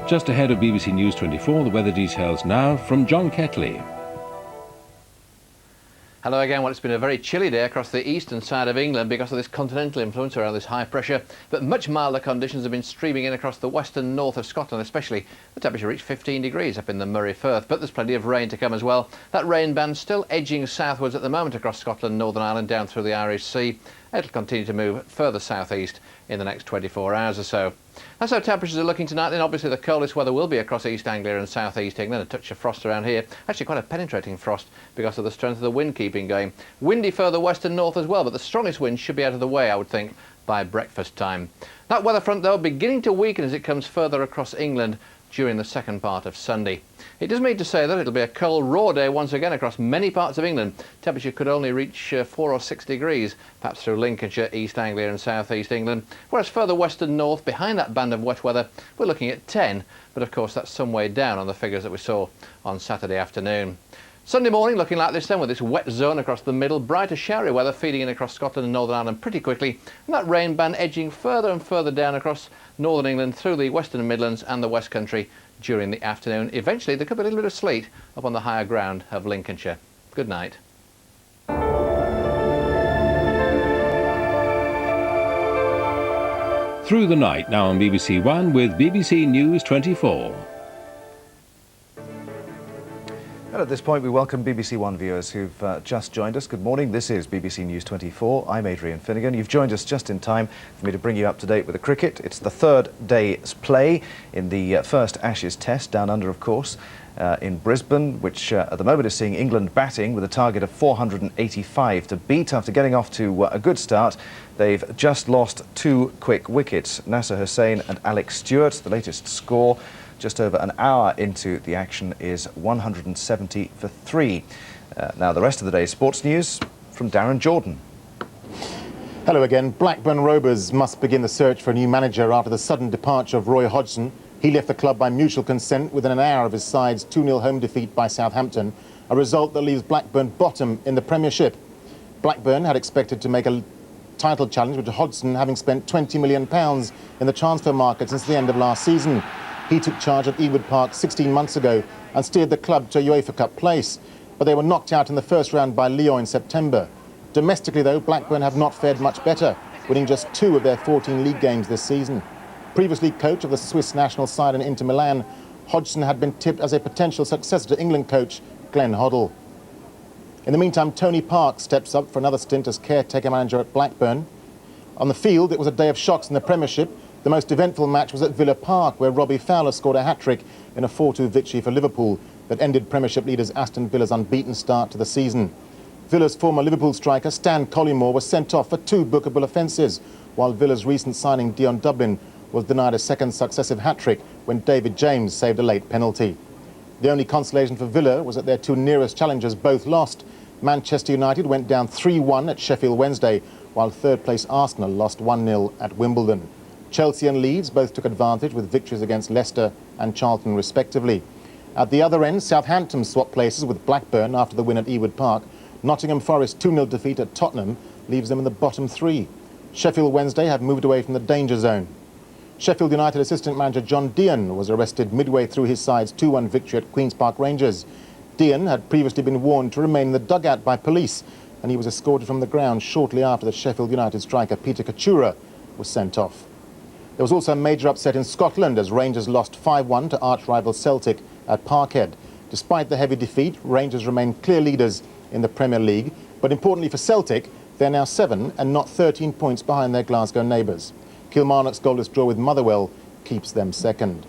Just ahead of BBC News 24, the weather details now from John Ketley. Hello again. Well, it's been a very chilly day across the eastern side of England because of this continental influence around this high pressure, but much milder conditions have been streaming in across the western north of Scotland, especially. The temperature reached 15 degrees up in the Moray Firth, but there's plenty of rain to come as well. That rain band still edging southwards at the moment across Scotland, Northern Ireland, down through the Irish Sea. It'll continue to move further southeast in the next 24 hours or so. That's how temperatures are looking tonight. Then obviously the coldest weather will be across East Anglia and South East England. A touch of frost around here. Actually quite a penetrating frost because of the strength of the wind keeping going. Windy further west and north as well, but the strongest wind should be out of the way, I would think, by breakfast time. That weather front, though, beginning to weaken as it comes further across England during the second part of Sunday. It does mean to say that it'll be a cold, raw day once again across many parts of England. Temperature could only reach 4 or 6 degrees, perhaps through Lincolnshire, East Anglia and South East England. Whereas further west and north, behind that band of wet weather, we're looking at 10. But of course that's some way down on the figures that we saw on Saturday afternoon. Sunday morning looking like this then, with this wet zone across the middle, brighter showery weather feeding in across Scotland and Northern Ireland pretty quickly, and that rain band edging further and further down across Northern England through the Western Midlands and the West Country during the afternoon. Eventually there could be a little bit of sleet up on the higher ground of Lincolnshire. Good night. Through the night, now on BBC One with BBC News 24. And at this point, we welcome BBC One viewers who've just joined us. Good morning. This is BBC News 24. I'm Adrian Finighan. You've joined us just in time for me to bring you up to date with the cricket. It's the third day's play in the first Ashes Test, down under, of course, in Brisbane, which at the moment is seeing England batting with a target of 485 to beat. After getting off to a good start, they've just lost 2 quick wickets. Nasser Hussain and Alex Stewart. The latest score, just over an hour into the action, is 170 for 3. Now the rest of the day's sports news from Darren Jordan. Hello again. Blackburn Rovers must begin the search for a new manager after the sudden departure of Roy Hodgson. He left the club by mutual consent within an hour of his side's 2-0 home defeat by Southampton, a result that leaves Blackburn bottom in the Premiership. Blackburn had expected to make a title challenge, with Hodgson having spent £20 million in the transfer market since the end of last season. He took charge at Ewood Park 16 months ago and steered the club to a UEFA Cup place, but they were knocked out in the first round by Lyon in September. Domestically, though, Blackburn have not fared much better, winning just 2 of their 14 league games this season. Previously coach of the Swiss national side in Inter Milan, Hodgson had been tipped as a potential successor to England coach Glenn Hoddle. In the meantime, Tony Park steps up for another stint as caretaker manager at Blackburn. On the field, it was a day of shocks in the Premiership. The most eventful match was at Villa Park, where Robbie Fowler scored a hat-trick in a 4-2 victory for Liverpool that ended Premiership leaders Aston Villa's unbeaten start to the season. Villa's former Liverpool striker Stan Collymore was sent off for 2 bookable offences, while Villa's recent signing Dion Dublin was denied a second successive hat-trick when David James saved a late penalty. The only consolation for Villa was that their 2 nearest challengers both lost. Manchester United went down 3-1 at Sheffield Wednesday, while third-place Arsenal lost 1-0 at Wimbledon. Chelsea and Leeds both took advantage with victories against Leicester and Charlton respectively. At the other end, Southampton swapped places with Blackburn after the win at Ewood Park. Nottingham Forest's 2-0 defeat at Tottenham leaves them in the bottom 3. Sheffield Wednesday have moved away from the danger zone. Sheffield United assistant manager John Dean was arrested midway through his side's 2-1 victory at Queen's Park Rangers. Dean had previously been warned to remain in the dugout by police, and he was escorted from the ground shortly after the Sheffield United striker Peter Kachura was sent off. There was also a major upset in Scotland as Rangers lost 5-1 to arch-rival Celtic at Parkhead. Despite the heavy defeat, Rangers remain clear leaders in the Premier League, but importantly for Celtic, they're now 7 and not 13 points behind their Glasgow neighbours. Kilmarnock's goalless draw with Motherwell keeps them second.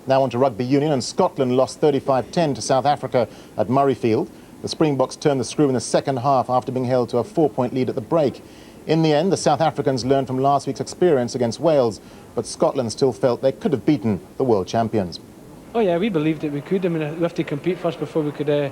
Now on to rugby union, and Scotland lost 35-10 to South Africa at Murrayfield. The Springboks turned the screw in the second half after being held to a 4-point lead at the break. In the end, the South Africans learned from last week's experience against Wales, but Scotland still felt they could have beaten the world champions. Oh yeah, we believed that we could. I mean, we have to compete first before we could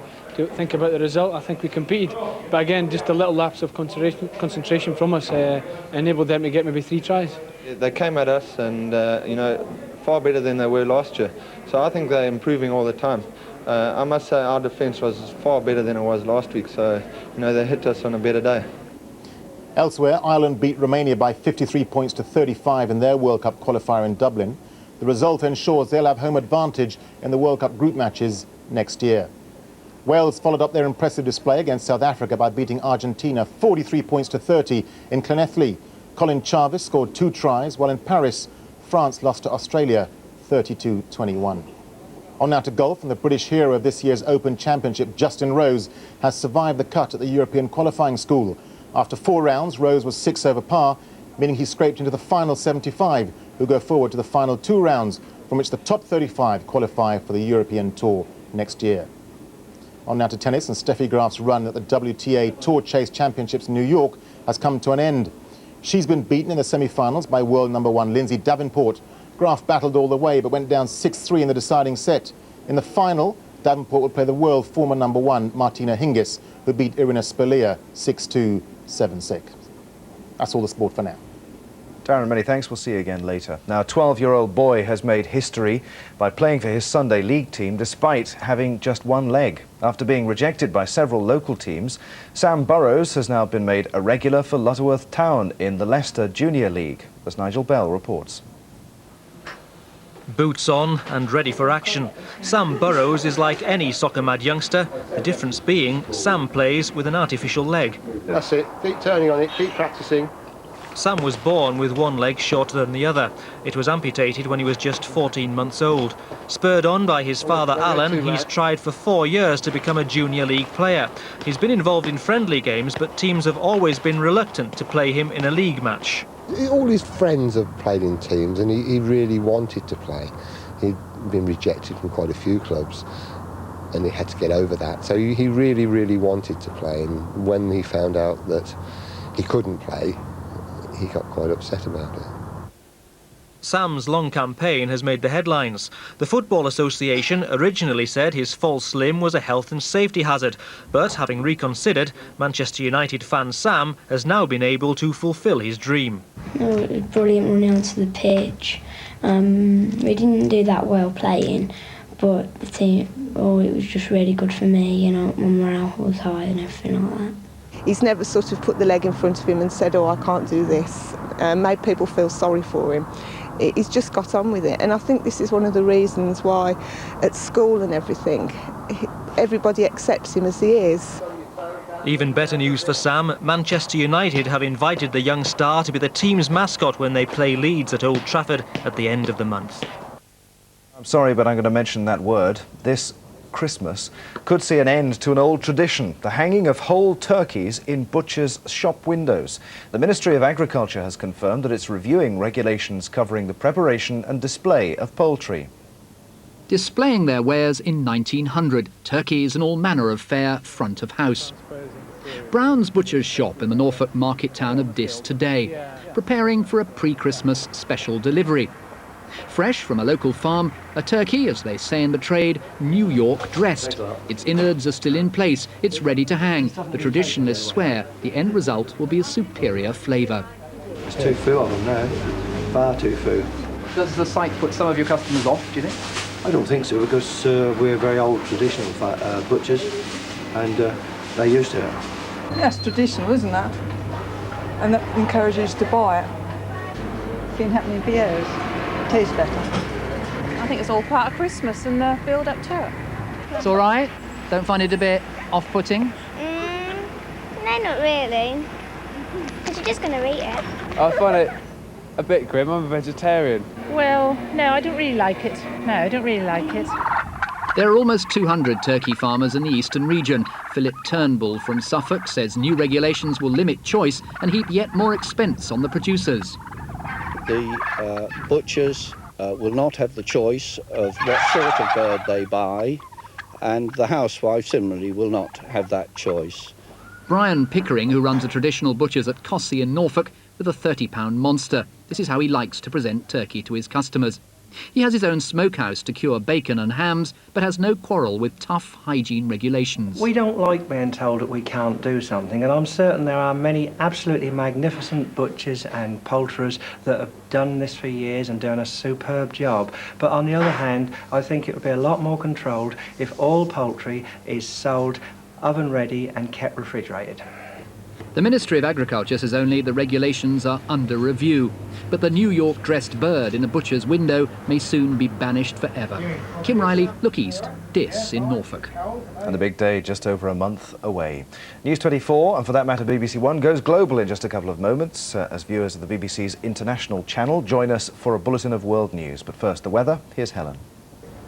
think about the result. I think we competed, but again, just a little lapse of concentration from us enabled them to get maybe 3 tries. They came at us and, you know, far better than they were last year. So I think they're improving all the time. I must say our defence was far better than it was last week, so, you know, they hit us on a better day. Elsewhere, Ireland beat Romania by 53 points to 35 in their World Cup qualifier in Dublin. The result ensures they'll have home advantage in the World Cup group matches next year. Wales followed up their impressive display against South Africa by beating Argentina 43 points to 30 in Llanelli. Colin Charvis scored 2 tries, while in Paris, France lost to Australia 32-21. On now to golf, and the British hero of this year's Open Championship, Justin Rose, has survived the cut at the European qualifying school. After 4 rounds, Rose was 6 over par, meaning he scraped into the final 75, who go forward to the final 2 rounds, from which the top 35 qualify for the European Tour next year. On now to tennis, and Steffi Graf's run at the WTA Tour Chase Championships in New York has come to an end. She's been beaten in the semi-finals by world number 1 Lindsay Davenport. Graf battled all the way but went down 6-3 in the deciding set. In the final, Davenport would play the world former number 1 Martina Hingis, who beat Irina Spurlier 6-2, 7-6. That's all the sport for now. Darren, many thanks. We'll see you again later. Now, a 12-year-old boy has made history by playing for his Sunday League team despite having just one leg. After being rejected by several local teams, Sam Burrows has now been made a regular for Lutterworth Town in the Leicester Junior League, as Nigel Bell reports. Boots on and ready for action. Sam Burrows is like any soccer-mad youngster, the difference being Sam plays with an artificial leg. That's it. Keep turning on it, keep practising. Sam was born with one leg shorter than the other. It was amputated when he was just 14 months old. Spurred on by his father Alan, he's tried for 4 years to become a junior league player. He's been involved in friendly games, but teams have always been reluctant to play him in a league match. All his friends have played in teams and he really wanted to play. He'd been rejected from quite a few clubs and he had to get over that. So he really, really wanted to play, and when he found out that he couldn't play, he got quite upset about it. Sam's long campaign has made the headlines. The Football Association originally said his false limb was a health and safety hazard, but having reconsidered, Manchester United fan Sam has now been able to fulfil his dream. It was brilliant running onto the pitch. We didn't do that well playing, but the team, it was just really good for me, you know, my morale was high and everything like that. He's never sort of put the leg in front of him and said, oh, I can't do this, made people feel sorry for him. He's just got on with it, and I think this is one of the reasons why at school and everything, everybody accepts him as he is. Even better news for Sam, Manchester United have invited the young star to be the team's mascot when they play Leeds at Old Trafford at the end of the month. I'm sorry, but I'm going to mention that word. This Christmas could see an end to an old tradition, the hanging of whole turkeys in butchers' shop windows. The Ministry of Agriculture has confirmed that it's reviewing regulations covering the preparation and display of poultry. Displaying their wares in 1900, turkeys and all manner of fare front of house. Brown's butcher's shop in the Norfolk market town of Diss today, preparing for a pre-Christmas special delivery. Fresh from a local farm, a turkey, as they say in the trade, New York dressed. Its innards are still in place, it's ready to hang. The traditionalists swear the end result will be a superior flavour. There's too few of them now, far too few. Does the site put some of your customers off, do you think? I don't think so, because we're very old traditional butchers, and they're used to it. That's traditional, isn't that? And that encourages to buy it. It's been happening for years. Tastes better. I think it's all part of Christmas and the build up to it. It's all right? Don't find it a bit off-putting? No, not really. Because you're just going to eat it. I find it a bit grim. I'm a vegetarian. Well, no, I don't really like it. No, I don't really like it. There are almost 200 turkey farmers in the eastern region. Philip Turnbull from Suffolk says new regulations will limit choice and heap yet more expense on the producers. The butchers will not have the choice of what sort of bird they buy, and the housewife similarly will not have that choice. Brian Pickering, who runs a traditional butcher's at Cossey in Norfolk, with a £30 monster. This is how he likes to present turkey to his customers. He has his own smokehouse to cure bacon and hams, but has no quarrel with tough hygiene regulations. We don't like being told that we can't do something, and I'm certain there are many absolutely magnificent butchers and poulterers that have done this for years and done a superb job. But on the other hand, I think it would be a lot more controlled if all poultry is sold oven ready and kept refrigerated. The Ministry of Agriculture says only the regulations are under review, but the New York dressed bird in a butcher's window may soon be banished forever. Kim Riley, Look East, Diss in Norfolk. And the big day just over a month away. News 24, and for that matter BBC One, goes global in just a couple of moments as viewers of the BBC's international channel join us for a bulletin of world news. But first, the weather. Here's Helen.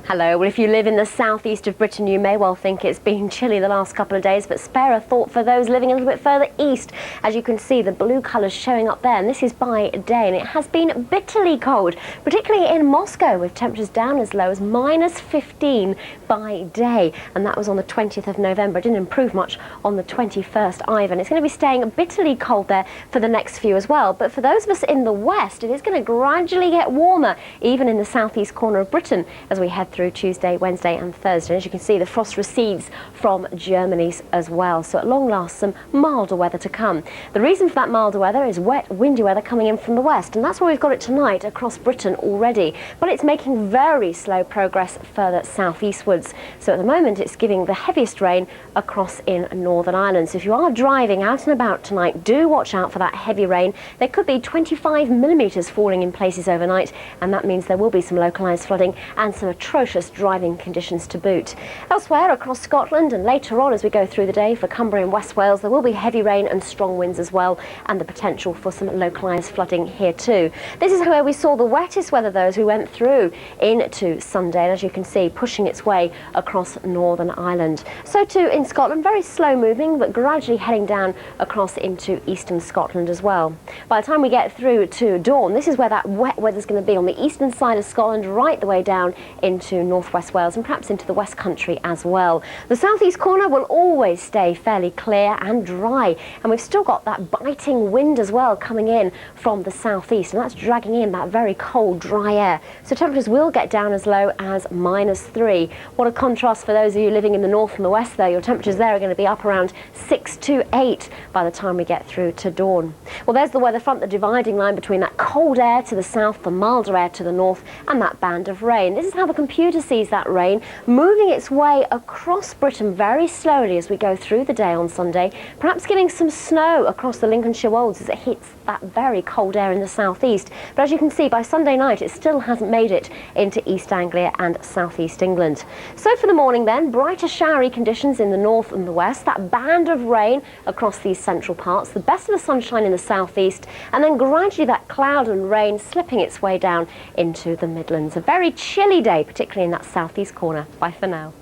Hello. Well, if you live in the southeast of Britain, you may well think it's been chilly the last couple of days, but spare a thought for those living a little bit further east. As you can see, the blue colours showing up there, and this is by day, and it has been bitterly cold, particularly in Moscow, with temperatures down as low as -15 by day, and that was on the 20th of November. It didn't improve much on the 21st either, and it's going to be staying bitterly cold there for the next few as well. But for those of us in the west, it is going to gradually get warmer, even in the southeast corner of Britain, as we head through Tuesday, Wednesday and Thursday. As you can see, the frost recedes from Germany as well, so at long last some milder weather to come. The reason for that milder weather is wet, windy weather coming in from the west, and that's where we've got it tonight across Britain already, but it's making very slow progress further southeastwards. So at the moment it's giving the heaviest rain across in Northern Ireland. So if you are driving out and about tonight, do watch out for that heavy rain. There could be 25 millimetres falling in places overnight, and that means there will be some localised flooding and some atrocious driving conditions to boot. Elsewhere across Scotland and later on as we go through the day for Cumbria and West Wales, there will be heavy rain and strong winds as well, and the potential for some localised flooding here too. This is where we saw the wettest weather though as we went through into Sunday, and as you can see, pushing its way across Northern Ireland. So too in Scotland, very slow moving but gradually heading down across into eastern Scotland as well. By the time we get through to dawn, this is where that wet weather's going to be on the eastern side of Scotland, right the way down into northwest Wales and perhaps into the West Country as well. The southeast corner will always stay fairly clear and dry, and we've still got that biting wind as well coming in from the southeast, and that's dragging in that very cold dry air. So temperatures will get down as low as -3. What a contrast for those of you living in the north and the west though. Your temperatures there are going to be up around 6 to 8 by the time we get through to dawn. Well, there's the weather front, the dividing line between that cold air to the south, the milder air to the north, and that band of rain. This is how the computer sees that rain moving its way across Britain very slowly as we go through the day on Sunday, perhaps giving some snow across the Lincolnshire Wolds as it hits that very cold air in the southeast. But as you can see, by Sunday night it still hasn't made it into East Anglia and southeast England. So for the morning then, brighter showery conditions in the north and the west, that band of rain across these central parts, the best of the sunshine in the southeast, and then gradually that cloud and rain slipping its way down into the Midlands. A very chilly day, particularly in that southeast corner. Bye for now.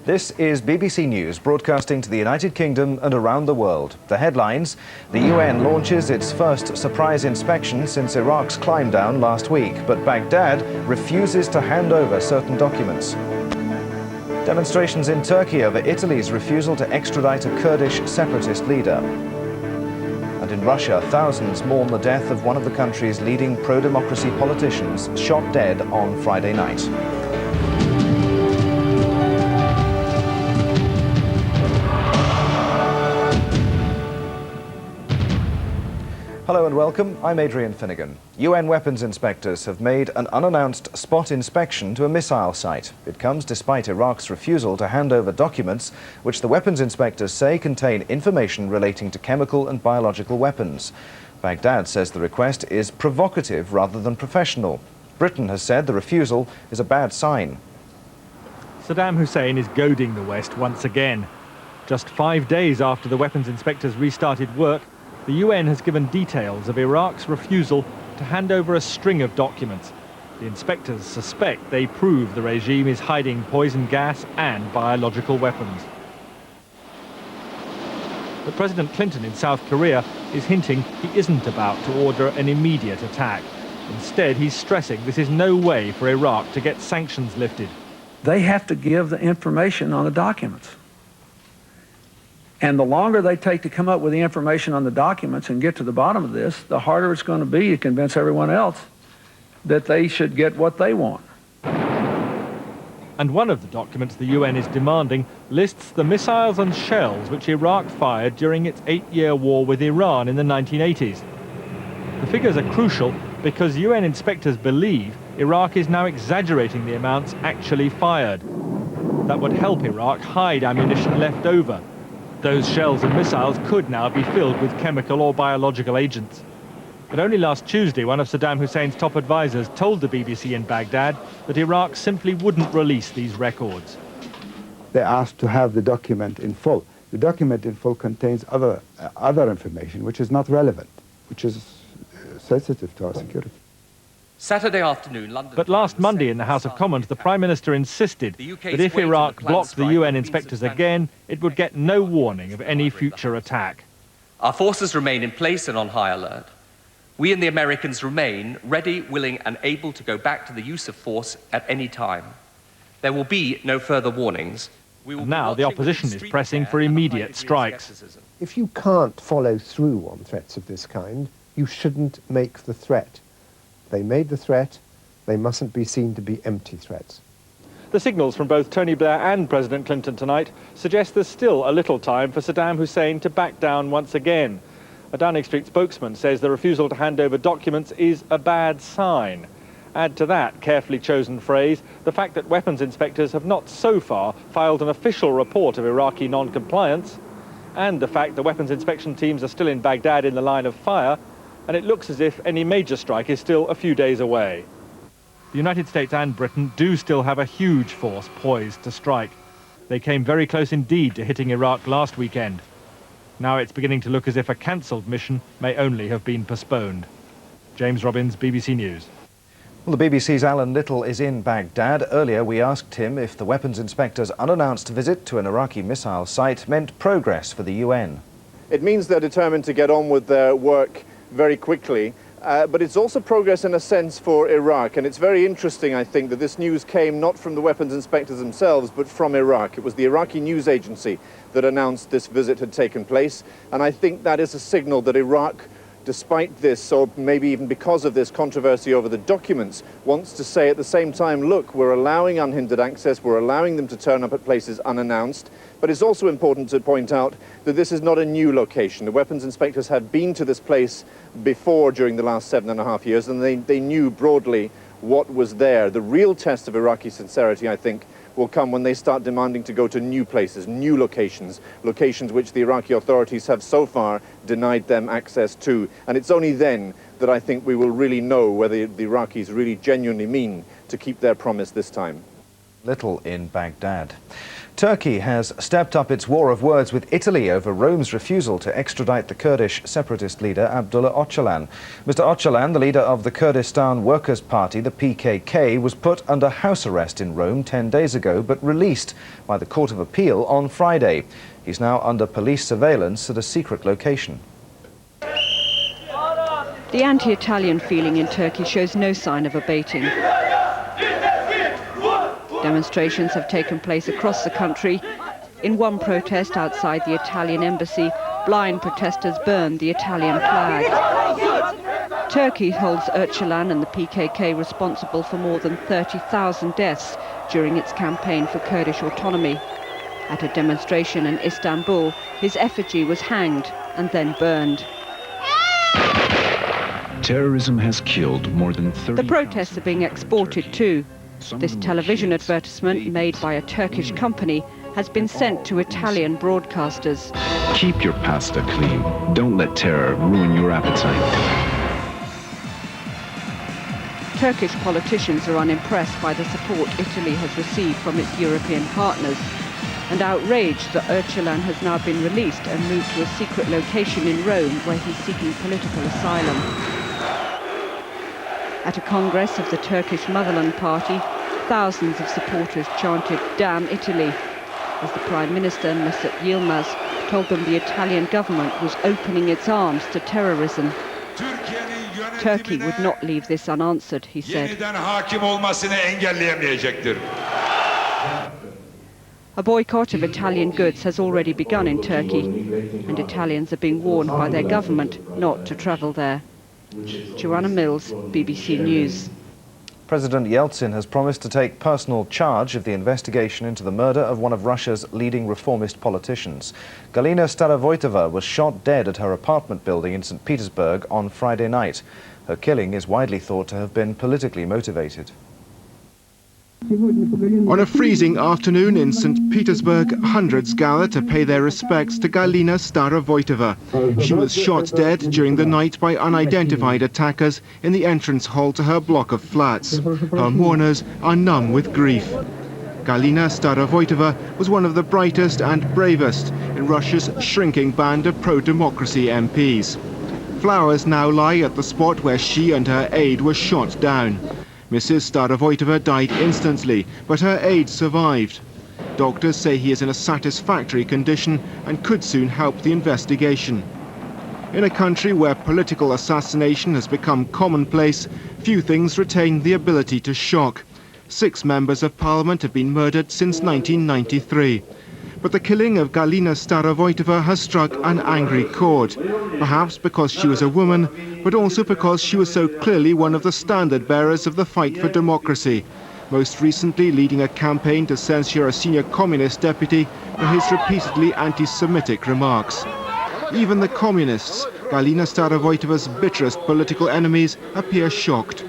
This is BBC News, broadcasting to the United Kingdom and around the world. The headlines: the UN launches its first surprise inspection since Iraq's climb down last week, but Baghdad refuses to hand over certain documents. Demonstrations in Turkey over Italy's refusal to extradite a Kurdish separatist leader. And in Russia, thousands mourn the death of one of the country's leading pro-democracy politicians, shot dead on Friday night. Hello and welcome, I'm Adrian Finighan. UN weapons inspectors have made an unannounced spot inspection to a missile site. It comes despite Iraq's refusal to hand over documents which the weapons inspectors say contain information relating to chemical and biological weapons. Baghdad says the request is provocative rather than professional. Britain has said the refusal is a bad sign. Saddam Hussein is goading the West once again. Just 5 days after the weapons inspectors restarted work, the UN has given details of Iraq's refusal to hand over a string of documents. The inspectors suspect they prove the regime is hiding poison gas and biological weapons. But President Clinton in South Korea is hinting he isn't about to order an immediate attack. Instead, he's stressing this is no way for Iraq to get sanctions lifted. They have to give the information on the documents. And the longer they take to come up with the information on the documents and get to the bottom of this, the harder it's going to be to convince everyone else that they should get what they want. And one of the documents the UN is demanding lists the missiles and shells which Iraq fired during its 8-year war with Iran in the 1980s. The figures are crucial because UN inspectors believe Iraq is now exaggerating the amounts actually fired. That would help Iraq hide ammunition left over. Those shells and missiles could now be filled with chemical or biological agents. But only last Tuesday, one of Saddam Hussein's top advisors told the BBC in Baghdad that Iraq simply wouldn't release these records. They asked to have the document in full. The document in full contains other information which is not relevant, which is sensitive to our security. Saturday afternoon, London... But last Monday in the House of Commons, the Prime Minister insisted that if Iraq blocked the UN inspectors again, it would get no warning of any future attack. Our forces remain in place and on high alert. We and the Americans remain ready, willing and able to go back to the use of force at any time. There will be no further warnings. And now the opposition is pressing for immediate strikes. If you can't follow through on threats of this kind, you shouldn't make the threat. They made the threat, they mustn't be seen to be empty threats. The signals from both Tony Blair and President Clinton tonight suggest there's still a little time for Saddam Hussein to back down once again. A Downing Street spokesman says the refusal to hand over documents is a bad sign. Add to that carefully chosen phrase the fact that weapons inspectors have not so far filed an official report of Iraqi non-compliance, and the fact the weapons inspection teams are still in Baghdad in the line of fire, and it looks as if any major strike is still a few days away. The United States and Britain do still have a huge force poised to strike. They came very close indeed to hitting Iraq last weekend. Now it's beginning to look as if a cancelled mission may only have been postponed. James Robbins, BBC News. Well, the BBC's Alan Little is in Baghdad. Earlier we asked him if the weapons inspectors' unannounced visit to an Iraqi missile site meant progress for the UN. It means they're determined to get on with their work very quickly, but it's also progress in a sense for Iraq, and it's very interesting, I think, that this news came not from the weapons inspectors themselves but from Iraq. It was the Iraqi news agency that announced this visit had taken place, and I think that is a signal that Iraq, despite this, or maybe even because of this controversy over the documents, wants to say at the same time, look, we're allowing unhindered access, we're allowing them to turn up at places unannounced. But it's also important to point out that this is not a new location. The weapons inspectors have been to this place before during the last 7.5 years, and they knew broadly what was there. The real test of Iraqi sincerity, I think, will come when they start demanding to go to new places, new locations, locations which the Iraqi authorities have so far denied them access to. And it's only then that I think we will really know whether the Iraqis really genuinely mean to keep their promise this time. Little in Baghdad. Turkey has stepped up its war of words with Italy over Rome's refusal to extradite the Kurdish separatist leader Abdullah Öcalan. Mr. Öcalan, the leader of the Kurdistan Workers' Party, the PKK, was put under house arrest in Rome 10 days ago, but released by the Court of Appeal on Friday. He's now under police surveillance at a secret location. The anti-Italian feeling in Turkey shows no sign of abating. Demonstrations have taken place across the country. In one protest outside the Italian embassy, blind protesters burned the Italian flag. Turkey holds Öcalan and the PKK responsible for more than 30,000 deaths during its campaign for Kurdish autonomy. At a demonstration in Istanbul, his effigy was hanged and then burned. Terrorism has killed more than 30,000. The protests are being exported too. This television advertisement, made by a Turkish company, has been sent to Italian broadcasters. Keep your pasta clean. Don't let terror ruin your appetite. Turkish politicians are unimpressed by the support Italy has received from its European partners, and outraged that Öcalan has now been released and moved to a secret location in Rome where he's seeking political asylum. At a congress of the Turkish Motherland Party, thousands of supporters chanted "Damn Italy," as the Prime Minister, Mesut Yilmaz, told them the Italian government was opening its arms to terrorism. Turkey would not leave this unanswered, he said. A boycott of Italian goods has already begun in Turkey, and Italians are being warned by their government not to travel there. Joanna Mills, BBC News. President Yeltsin has promised to take personal charge of the investigation into the murder of one of Russia's leading reformist politicians. Galina Starovoitova was shot dead at her apartment building in St. Petersburg on Friday night. Her killing is widely thought to have been politically motivated. On a freezing afternoon in St. Petersburg, hundreds gather to pay their respects to Galina Starovoitova. She was shot dead during the night by unidentified attackers in the entrance hall to her block of flats. Her mourners are numb with grief. Galina Starovoitova was one of the brightest and bravest in Russia's shrinking band of pro-democracy MPs. Flowers now lie at the spot where she and her aide were shot down. Mrs. Starovoitova died instantly, but her aide survived. Doctors say he is in a satisfactory condition and could soon help the investigation. In a country where political assassination has become commonplace, few things retain the ability to shock. 6 members of parliament have been murdered since 1993. But the killing of Galina Starovoitova has struck an angry chord, perhaps because she was a woman, but also because she was so clearly one of the standard bearers of the fight for democracy, most recently leading a campaign to censure a senior communist deputy for his repeatedly anti-Semitic remarks. Even the communists, Galina Starovoitova's bitterest political enemies, appear shocked.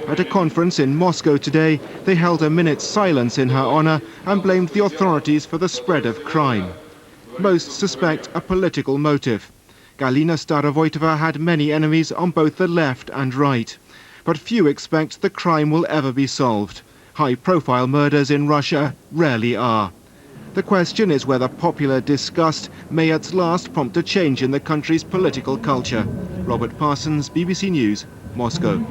At a conference in Moscow today, they held a minute's silence in her honor and blamed the authorities for the spread of crime. Most suspect a political motive. Galina Starovoitova had many enemies on both the left and right. But few expect the crime will ever be solved. High-profile murders in Russia rarely are. The question is whether popular disgust may at last prompt a change in the country's political culture. Robert Parsons, BBC News, Moscow.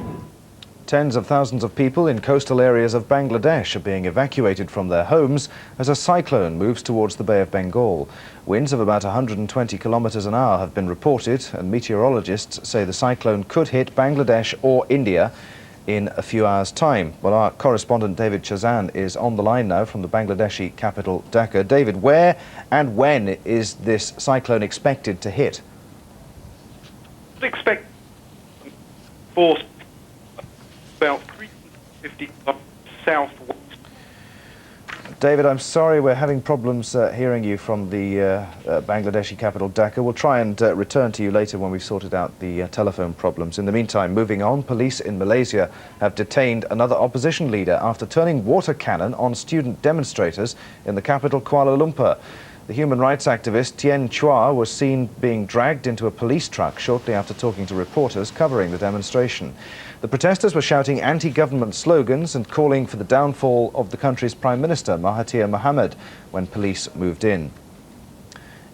Tens of thousands of people in coastal areas of Bangladesh are being evacuated from their homes as a cyclone moves towards the Bay of Bengal. Winds of about 120 kilometers an hour have been reported, and meteorologists say the cyclone could hit Bangladesh or India in a few hours' time. Well, our correspondent David Chazan is on the line now from the Bangladeshi capital Dhaka. David, where and when is this cyclone expected to hit? Expect force about 350 southwest. David, I'm sorry we're having problems hearing you from the Bangladeshi capital Dhaka. We'll try and return to you later when we've sorted out the telephone problems. In the meantime, moving on, police in Malaysia have detained another opposition leader after turning water cannon on student demonstrators in the capital Kuala Lumpur. The human rights activist Tien Chua was seen being dragged into a police truck shortly after talking to reporters covering the demonstration. The protesters were shouting anti-government slogans and calling for the downfall of the country's Prime Minister, Mahathir Mohamad, when police moved in.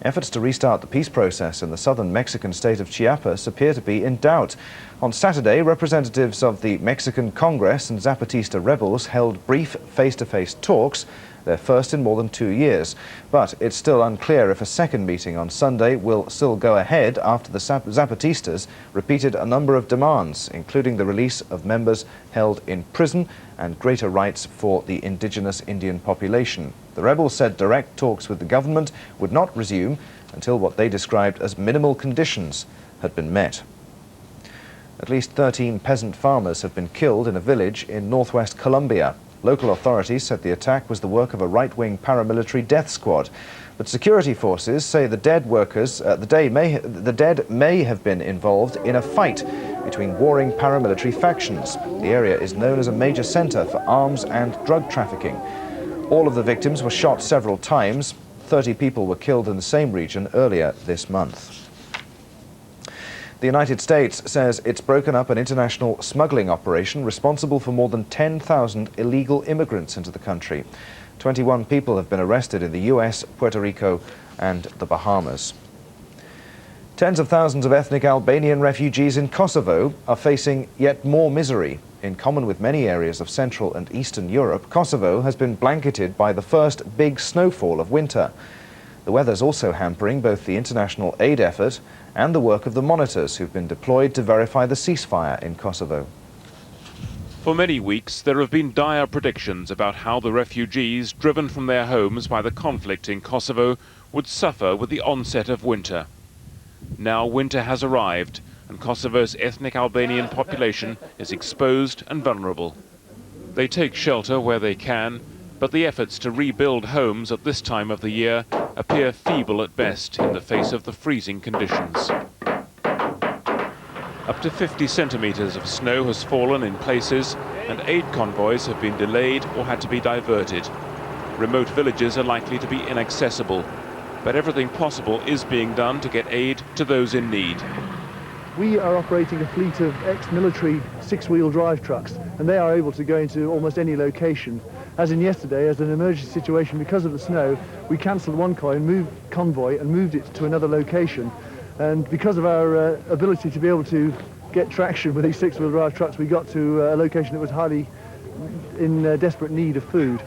Efforts to restart the peace process in the southern Mexican state of Chiapas appear to be in doubt. On Saturday, representatives of the Mexican Congress and Zapatista rebels held brief face-to-face talks, their first in more than 2 years. But it's still unclear if a second meeting on Sunday will still go ahead after the Zapatistas repeated a number of demands, including the release of members held in prison and greater rights for the indigenous Indian population. The rebels said direct talks with the government would not resume until what they described as minimal conditions had been met. At least 13 peasant farmers have been killed in a village in northwest Colombia. Local authorities said the attack was the work of a right-wing paramilitary death squad. But security forces say the dead may have been involved in a fight between warring paramilitary factions. The area is known as a major center for arms and drug trafficking. All of the victims were shot several times. 30 people were killed in the same region earlier this month. The United States says it's broken up an international smuggling operation responsible for more than 10,000 illegal immigrants into the country. 21 people have been arrested in the US, Puerto Rico and the Bahamas. Tens of thousands of ethnic Albanian refugees in Kosovo are facing yet more misery. In common with many areas of Central and Eastern Europe, Kosovo has been blanketed by the first big snowfall of winter. The weather's also hampering both the international aid effort and the work of the monitors who've been deployed to verify the ceasefire in Kosovo. For many weeks, there have been dire predictions about how the refugees driven from their homes by the conflict in Kosovo would suffer with the onset of winter. Now winter has arrived, and Kosovo's ethnic Albanian population is exposed and vulnerable. They take shelter where they can, but the efforts to rebuild homes at this time of the year appear feeble at best in the face of the freezing conditions. Up to 50 centimetres of snow has fallen in places, and aid convoys have been delayed or had to be diverted. Remote villages are likely to be inaccessible, but everything possible is being done to get aid to those in need. We are operating a fleet of ex-military six-wheel drive trucks, and they are able to go into almost any location. As in yesterday, as an emergency situation because of the snow, we cancelled one convoy and moved it to another location. And because of our ability to be able to get traction with these six-wheel drive trucks, we got to a location that was highly in desperate need of food.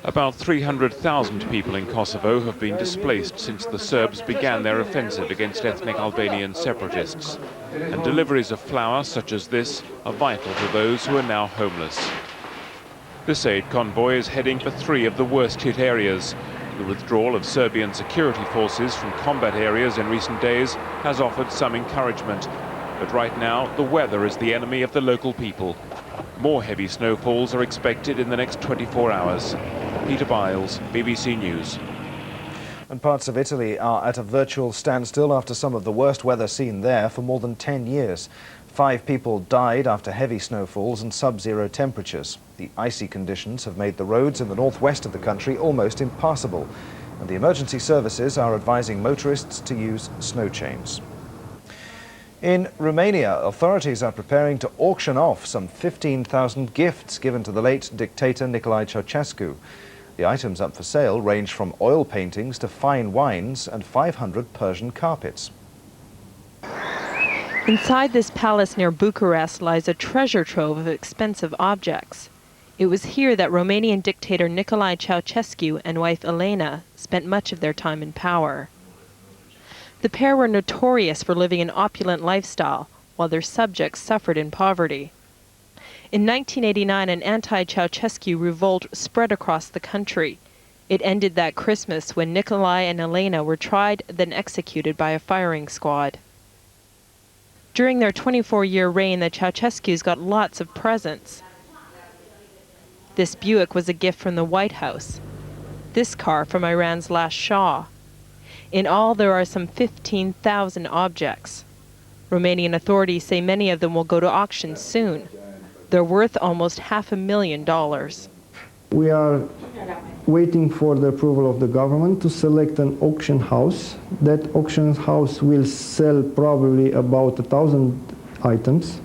About 300,000 people in Kosovo have been displaced since the Serbs began their offensive against ethnic Albanian separatists. And deliveries of flour such as this are vital to those who are now homeless. This aid convoy is heading for 3 of the worst-hit areas. The withdrawal of Serbian security forces from combat areas in recent days has offered some encouragement. But right now, the weather is the enemy of the local people. More heavy snowfalls are expected in the next 24 hours. Peter Biles, BBC News. And parts of Italy are at a virtual standstill after some of the worst weather seen there for more than 10 years. 5 people died after heavy snowfalls and sub-zero temperatures. The icy conditions have made the roads in the northwest of the country almost impassable, and the emergency services are advising motorists to use snow chains. In Romania, authorities are preparing to auction off some 15,000 gifts given to the late dictator Nicolae Ceausescu. The items up for sale range from oil paintings to fine wines and 500 Persian carpets. Inside this palace near Bucharest lies a treasure trove of expensive objects. It was here that Romanian dictator Nicolae Ceausescu and wife Elena spent much of their time in power. The pair were notorious for living an opulent lifestyle, while their subjects suffered in poverty. In 1989, an anti-Ceausescu revolt spread across the country. It ended that Christmas when Nicolae and Elena were tried, then executed by a firing squad. During their 24-year reign, the Ceausescus got lots of presents. This Buick was a gift from the White House. This car from Iran's last Shah. In all, there are some 15,000 objects. Romanian authorities say many of them will go to auction soon. They're worth almost $500,000. We are waiting for the approval of the government to select an auction house. That auction house will sell probably about 1,000 items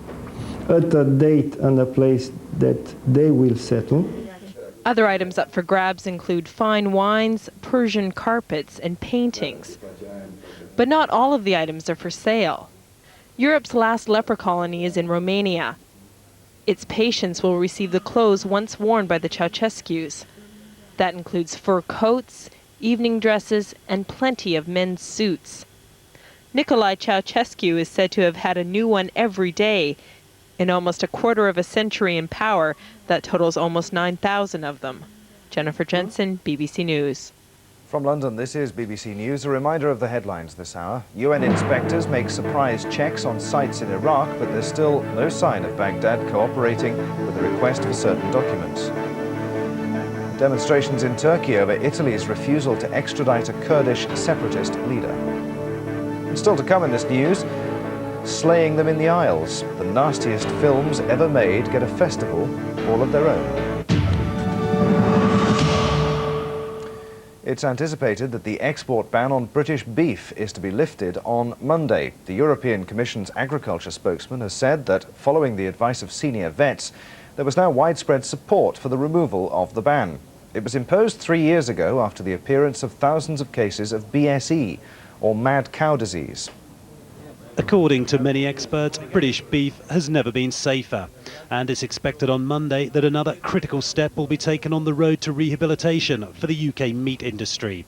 at a date and a place that they will settle. Other items up for grabs include fine wines, Persian carpets, and paintings. But not all of the items are for sale. Europe's last leper colony is in Romania. Its patients will receive the clothes once worn by the Ceausescus. That includes fur coats, evening dresses, and plenty of men's suits. Nicolae Ceausescu is said to have had a new one every day. In almost a quarter of a century in power, that totals almost 9,000 of them. Jennifer Jensen, BBC News. From London, this is BBC News. A reminder of the headlines this hour. UN inspectors make surprise checks on sites in Iraq, but there's still no sign of Baghdad cooperating with the request for certain documents. Demonstrations in Turkey over Italy's refusal to extradite a Kurdish separatist leader. And still to come in this news, slaying them in the aisles. The nastiest films ever made get a festival all of their own. It's anticipated that the export ban on British beef is to be lifted on Monday. The European Commission's agriculture spokesman has said that following the advice of senior vets, there was now widespread support for the removal of the ban. It was imposed 3 years ago after the appearance of thousands of cases of BSE, or mad cow disease. According to many experts, British beef has never been safer, and it's expected on Monday that another critical step will be taken on the road to rehabilitation for the UK meat industry.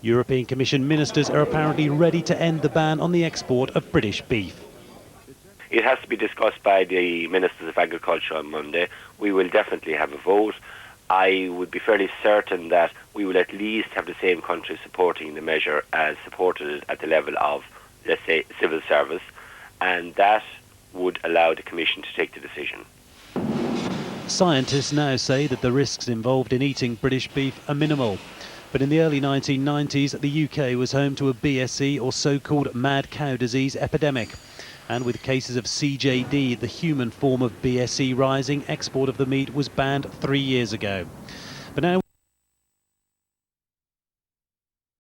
European Commission ministers are apparently ready to end the ban on the export of British beef. It has to be discussed by the Ministers of Agriculture on Monday. We will definitely have a vote. I would be fairly certain that we will at least have the same countries supporting the measure as supported it at the level of, let's say, civil service, and that would allow the Commission to take the decision. Scientists now say that the risks involved in eating British beef are minimal. But in the early 1990s, the UK was home to a BSE, or so-called mad cow disease epidemic. And with cases of CJD, the human form of BSE rising, export of the meat was banned 3 years ago. But now